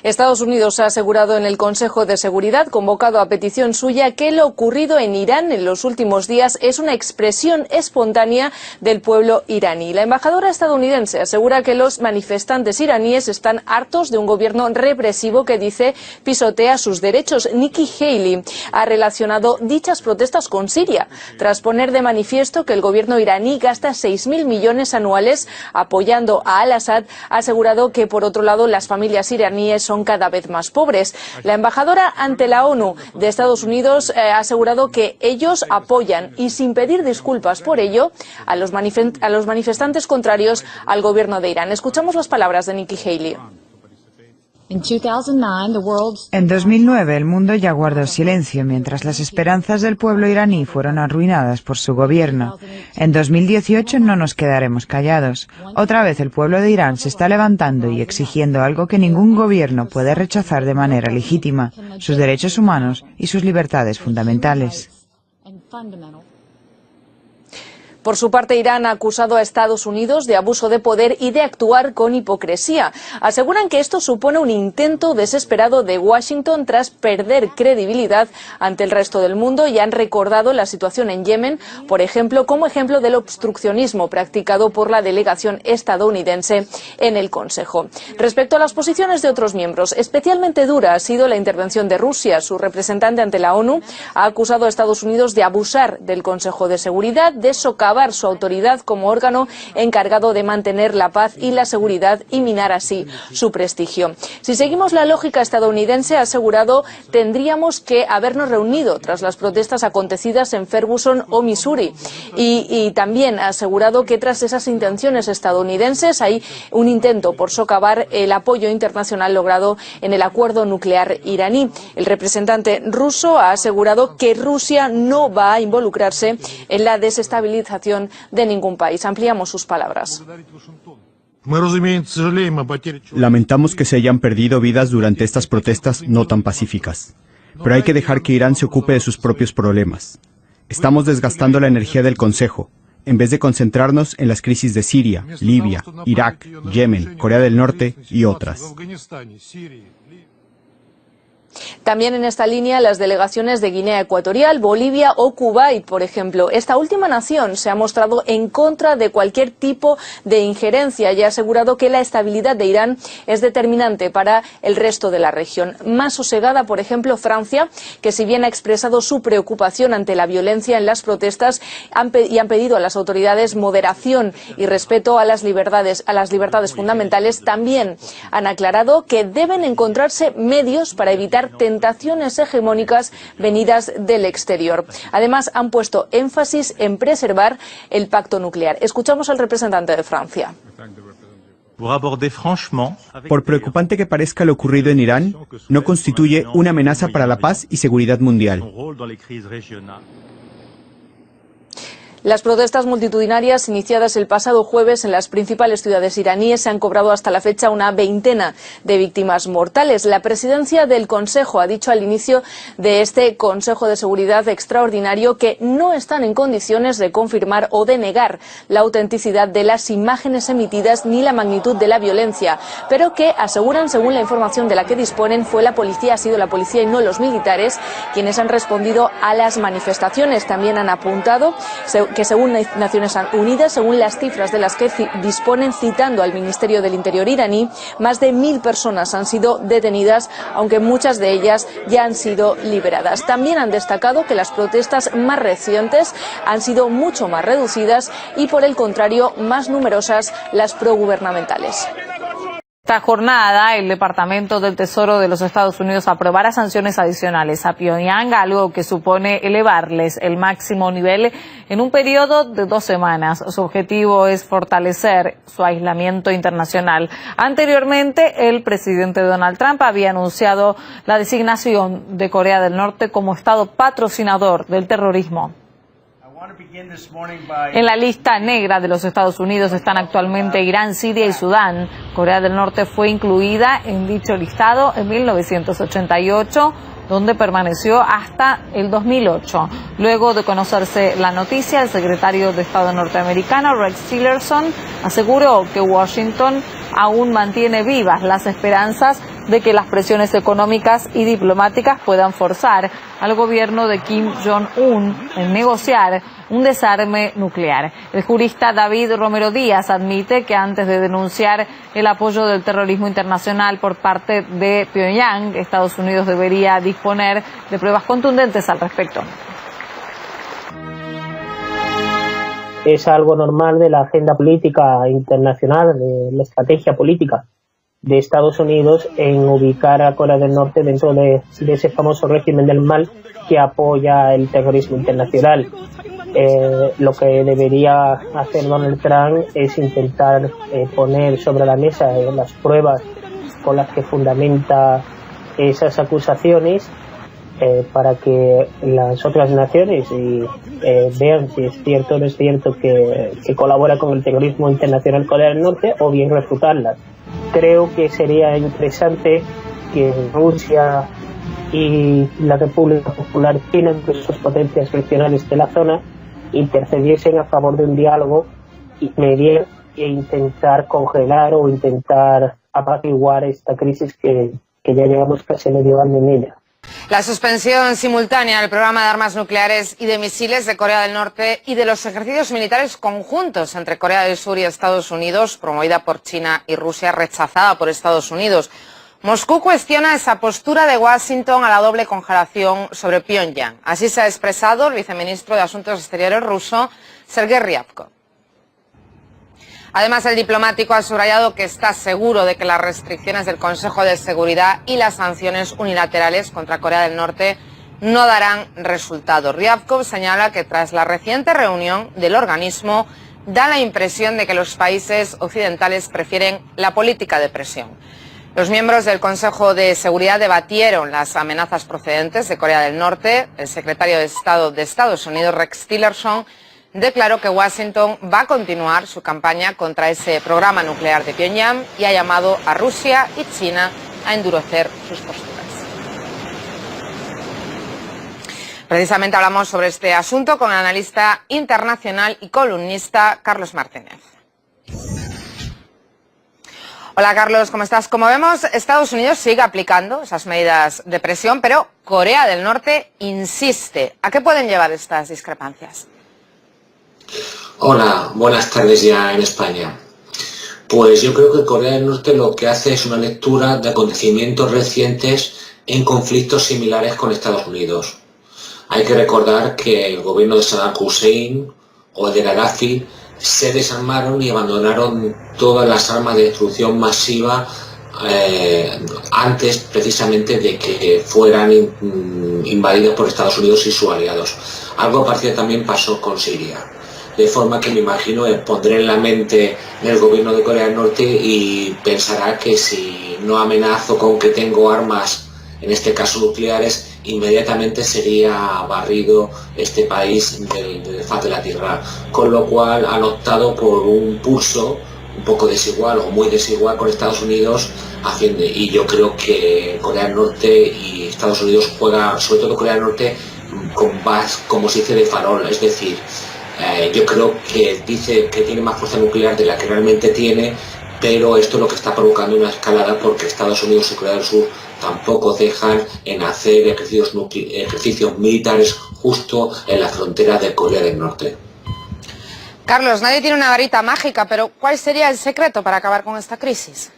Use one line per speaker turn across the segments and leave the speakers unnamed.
Estados Unidos ha asegurado en el Consejo de Seguridad, convocado a petición suya, que lo ocurrido en Irán en los últimos días es una expresión espontánea del pueblo iraní. La embajadora estadounidense asegura que los manifestantes iraníes están hartos de un gobierno represivo que dice pisotea sus derechos. Nikki Haley ha relacionado dichas protestas con Siria, tras poner de manifiesto que el gobierno iraní gasta 6.000 millones anuales apoyando a Al-Assad. Ha asegurado que, por otro lado, las familias iraníes son cada vez más pobres. La embajadora ante la ONU de Estados Unidos ha asegurado que ellos apoyan, y sin pedir disculpas por ello, a los manifestantes contrarios al gobierno de Irán. Escuchamos las palabras de Nikki Haley.
En 2009 el mundo ya guardó silencio mientras las esperanzas del pueblo iraní fueron arruinadas por su gobierno. En 2018 no nos quedaremos callados. Otra vez el pueblo de Irán se está levantando y exigiendo algo que ningún gobierno puede rechazar de manera legítima: sus derechos humanos y sus libertades fundamentales.
Por su parte, Irán ha acusado a Estados Unidos de abuso de poder y de actuar con hipocresía. Aseguran que esto supone un intento desesperado de Washington tras perder credibilidad ante el resto del mundo, y han recordado la situación en Yemen, por ejemplo, como ejemplo del obstruccionismo practicado por la delegación estadounidense en el Consejo. Respecto a las posiciones de otros miembros, especialmente dura ha sido la intervención de Rusia. Su representante ante la ONU ha acusado a Estados Unidos de abusar del Consejo de Seguridad, de socavar su autoridad como órgano encargado de mantener la paz y la seguridad y minar así su prestigio. Si seguimos la lógica estadounidense, ha asegurado, tendríamos que habernos reunido tras las protestas acontecidas en Ferguson o Missouri. Y también ha asegurado que tras esas intenciones estadounidenses hay un intento por socavar el apoyo internacional logrado en el acuerdo nuclear iraní. El representante ruso ha asegurado que Rusia no va a involucrarse en la desestabilización de ningún país. Ampliamos sus palabras.
Lamentamos que se hayan perdido vidas durante estas protestas no tan pacíficas, pero hay que dejar que Irán se ocupe de sus propios problemas. Estamos desgastando la energía del Consejo, en vez de concentrarnos en las crisis de Siria, Libia, Irak, Yemen, Corea del Norte y otras.
También en esta línea las delegaciones de Guinea Ecuatorial, Bolivia o Kuwait, por ejemplo. Esta última nación se ha mostrado en contra de cualquier tipo de injerencia y ha asegurado que la estabilidad de Irán es determinante para el resto de la región. Más sosegada, por ejemplo, Francia, que si bien ha expresado su preocupación ante la violencia en las protestas y han pedido a las autoridades moderación y respeto a las libertades fundamentales, también han aclarado que deben encontrarse medios para evitar tentaciones hegemónicas venidas del exterior. Además, han puesto énfasis en preservar el pacto nuclear. Escuchamos al representante de Francia.
Por preocupante que parezca lo ocurrido en Irán, no constituye una amenaza para la paz y seguridad mundial.
Las protestas multitudinarias iniciadas el pasado jueves en las principales ciudades iraníes se han cobrado hasta la fecha una veintena de víctimas mortales. La presidencia del Consejo ha dicho al inicio de este Consejo de Seguridad extraordinario que no están en condiciones de confirmar o de negar la autenticidad de las imágenes emitidas ni la magnitud de la violencia, pero que aseguran, según la información de la que disponen, ha sido la policía y no los militares quienes han respondido a las manifestaciones. También han apuntado que según Naciones Unidas, según las cifras de las que disponen, citando al Ministerio del Interior iraní, más de 1.000 personas han sido detenidas, aunque muchas de ellas ya han sido liberadas. También han destacado que las protestas más recientes han sido mucho más reducidas y, por el contrario, más numerosas las progubernamentales.
Esta jornada, el Departamento del Tesoro de los Estados Unidos aprobará sanciones adicionales a Pyongyang, algo que supone elevarles el máximo nivel en un periodo de 2 semanas. Su objetivo es fortalecer su aislamiento internacional. Anteriormente, el presidente Donald Trump había anunciado la designación de Corea del Norte como Estado patrocinador del terrorismo. En la lista negra de los Estados Unidos están actualmente Irán, Siria y Sudán. Corea del Norte fue incluida en dicho listado en 1988, donde permaneció hasta el 2008. Luego de conocerse la noticia, el secretario de Estado norteamericano, Rex Tillerson, aseguró que Washington aún mantiene vivas las esperanzas de que las presiones económicas y diplomáticas puedan forzar al gobierno de Kim Jong-un en negociar un desarme nuclear. El jurista David Romero Díaz admite que antes de denunciar el apoyo del terrorismo internacional por parte de Pyongyang, Estados Unidos debería disponer de pruebas contundentes al respecto.
Es algo normal de la agenda política internacional, de la estrategia política de Estados Unidos en ubicar a Corea del Norte dentro de ese famoso régimen del mal que apoya el terrorismo internacional. Lo que debería hacer Donald Trump es intentar poner sobre la mesa las pruebas con las que fundamenta esas acusaciones para que las otras naciones vean si es cierto o no es cierto que colabora con el terrorismo internacional Corea del Norte, o bien refutarlas. Creo que sería interesante que Rusia y la República Popular China, entre sus potencias regionales de la zona, intercediesen a favor de un diálogo y mediar e intentar congelar o intentar apaciguar esta crisis que ya llevamos casi medio año en ella.
La suspensión simultánea del programa de armas nucleares y de misiles de Corea del Norte y de los ejercicios militares conjuntos entre Corea del Sur y Estados Unidos, promovida por China y Rusia, rechazada por Estados Unidos. Moscú cuestiona esa postura de Washington a la doble congelación sobre Pyongyang. Así se ha expresado el viceministro de Asuntos Exteriores ruso, Sergei Ryabkov. Además, el diplomático ha subrayado que está seguro de que las restricciones del Consejo de Seguridad y las sanciones unilaterales contra Corea del Norte no darán resultado. Ryabkov señala que tras la reciente reunión del organismo da la impresión de que los países occidentales prefieren la política de presión. Los miembros del Consejo de Seguridad debatieron las amenazas procedentes de Corea del Norte. El secretario de Estado de Estados Unidos, Rex Tillerson, declaró que Washington va a continuar su campaña contra ese programa nuclear de Pyongyang y ha llamado a Rusia y China a endurecer sus posturas. Precisamente hablamos sobre este asunto con el analista internacional y columnista Carlos Martínez. Hola Carlos, ¿cómo estás? Como vemos, Estados Unidos sigue aplicando esas medidas de presión, pero Corea del Norte insiste. ¿A qué pueden llevar estas discrepancias?
Hola, buenas tardes ya en España. Pues yo creo que Corea del Norte lo que hace es una lectura de acontecimientos recientes en conflictos similares con Estados Unidos. Hay que recordar que el gobierno de Saddam Hussein o el de Gaddafi se desarmaron y abandonaron todas las armas de destrucción masiva antes precisamente de que fueran invadidos por Estados Unidos y sus aliados. Algo parecido también pasó con Siria. De forma que me imagino pondré en la mente del gobierno de Corea del Norte y pensará que si no amenazo con que tengo armas, en este caso nucleares, inmediatamente sería barrido este país del faz de la tierra. Con lo cual han optado por un pulso un poco desigual o muy desigual con Estados Unidos, y yo creo que Corea del Norte y Estados Unidos juegan, sobre todo Corea del Norte, con más, como se dice, de farol, es decir, yo creo que dice que tiene más fuerza nuclear de la que realmente tiene, pero esto es lo que está provocando una escalada porque Estados Unidos y Corea del Sur tampoco dejan en hacer ejercicios militares justo en la frontera de Corea del Norte.
Carlos, nadie tiene una varita mágica, pero ¿cuál sería el secreto para acabar con esta crisis?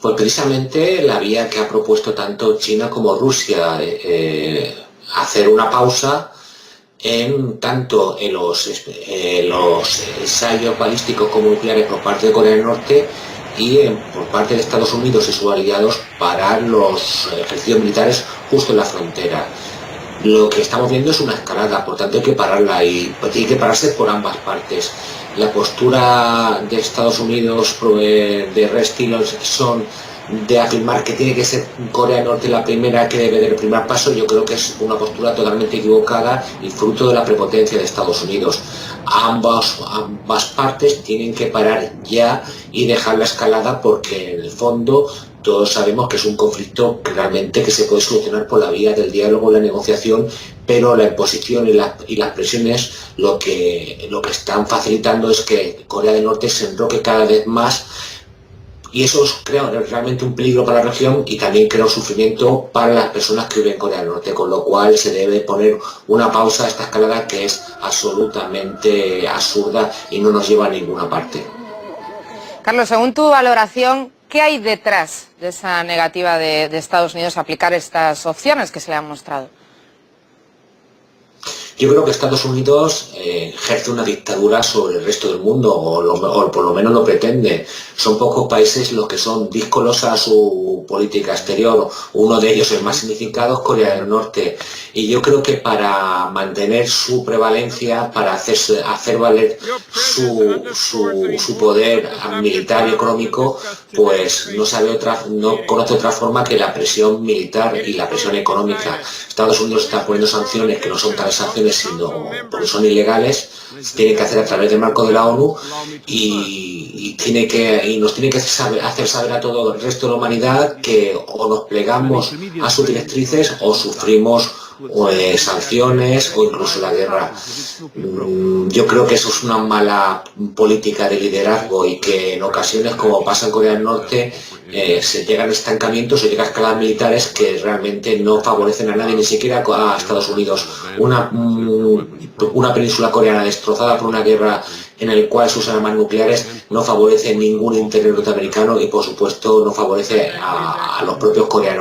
Pues precisamente la vía que ha propuesto tanto China como Rusia, hacer una pausa en tanto en los ensayos balísticos como nucleares por parte de Corea del Norte y por parte de Estados Unidos y sus aliados parar los ejercicios militares justo en la frontera. Lo que estamos viendo es una escalada, por tanto hay que pararla y tiene que pararse por ambas partes. La postura de Estados Unidos de Rex Tillerson de afirmar que tiene que ser Corea del Norte la primera que debe dar el primer paso, yo creo que es una postura totalmente equivocada y fruto de la prepotencia de Estados Unidos. Ambas partes tienen que parar ya y dejar la escalada porque en el fondo todos sabemos que es un conflicto realmente que se puede solucionar por la vía del diálogo y la negociación, pero la imposición y las presiones lo que están facilitando es que Corea del Norte se enroque cada vez más Y eso crea realmente un peligro para la región y también crea un sufrimiento para las personas que viven en Corea del Norte, con lo cual se debe poner una pausa a esta escalada que es absolutamente absurda y no nos lleva a ninguna parte.
Carlos, según tu valoración, ¿qué hay detrás de esa negativa de Estados Unidos a aplicar estas opciones que se le han mostrado?
Yo creo que Estados Unidos ejerce una dictadura sobre el resto del mundo, o por lo menos lo pretende. Son pocos países los que son díscolos a su política exterior. Uno de ellos, el más significado, es Corea del Norte. Y yo creo que para mantener su prevalencia, para hacer valer su poder militar y económico, pues no conoce otra forma que la presión militar y la presión económica. Estados Unidos está poniendo sanciones que no son tales sanciones, sino porque son ilegales, se tiene que hacer a través del marco de la ONU y nos tiene que hacer saber a todo el resto de la humanidad que o nos plegamos a sus directrices o sufrimos sanciones o incluso la guerra. Yo creo que eso es una mala política de liderazgo y que en ocasiones, como pasa en Corea del Norte, se llegan a estancamientos o llegan a escaladas militares que realmente no favorecen a nadie, ni siquiera a Estados Unidos. Una península coreana destrozada por una guerra en la cual se usan armas nucleares no favorece ningún interés norteamericano y por supuesto no favorece a los propios coreanos.